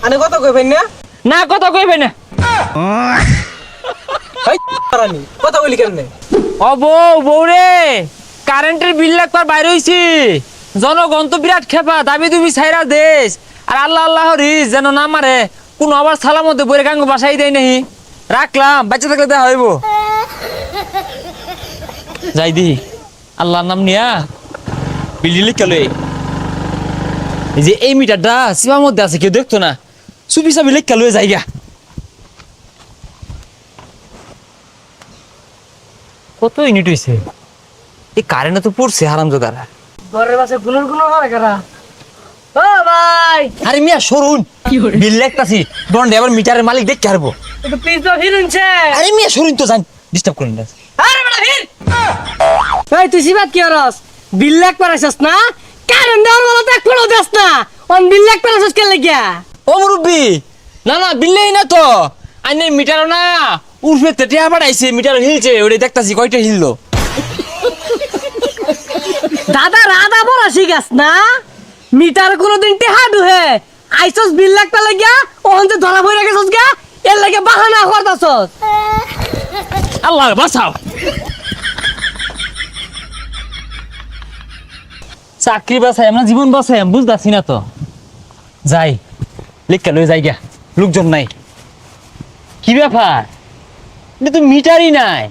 আনে কথা কইবেন না? না কথা কইবে না। ভাই পারানি কথা বলি কেমনে? ও বউ রে, কারেন্টের বিল লাগবার বাইরে হইছি। জনগণ তো বিরাট খেপা, দাবি দুবি ছাইরা দেশ। আর আল্লাহ আল্লাহ রিস যেন না মারে, কোন আবার সালার মধ্যে বইরে গাঙ্গ বাসাই দেয় নাহি। রাখলাম, বাচ্চা থাকলে দেখা হইব। যাই দি আল্লাহর নাম নিয়া বিল লিখলে এই যে এই মিটারটা সীমার মধ্যে আছে, কেউ দেখতো না। চুপি চাবি লেখা লয়ে যাইগা। কত ইউনিট হইছে? এই কারেন্ট তো পড়ছে হারামজাদারা। ঘরের পাশে গুলুর গুলুর করে কারা? ও ভাই, আরে মিয়া সরুন, বিল লেখতাছি দন্ডে আবার মিটারের মালিক দেখতে পারবো। একটু প্লিজ দাও হিরুনছে। আরে মিয়া সরুন তো, যান ডিস্টার্ব করেন না। আরে বড় হির। ভাই তুই সিবাত কি হরস? বিল লাখ পারাইছস না? কারেন্ট দেওয়ার বলা তো এক ফোঁটাও দেস না। অন বিল লাখ পারাইছস কেন লাগিয়া? ও মুরব্বি, না না বিললেই না তো, আইনের মিটারও না উঠবে তেটে আবার আইছে, মিটার হিলছে, ওটা দেখতাছি কয়টা হিললো। দাদা রাধা বলা শিখাস না? মিটার কোনোদিন টেহা দুহে আইছস বিল লাখ পা লাগিয়া, ওহন যে ধরা পড়ে গেছস গা, এর লাগে বাহানা করতাছস। আল্লাহ বাঁচাও। চাকরি বাঁচাই আমরা জীবন বাঁচাই বুঝতেছি না তো। যাই লেখা লয়ে যাই গা, লোকজন নাই। কি ব্যাপার? এটা তো মিটারই নাই।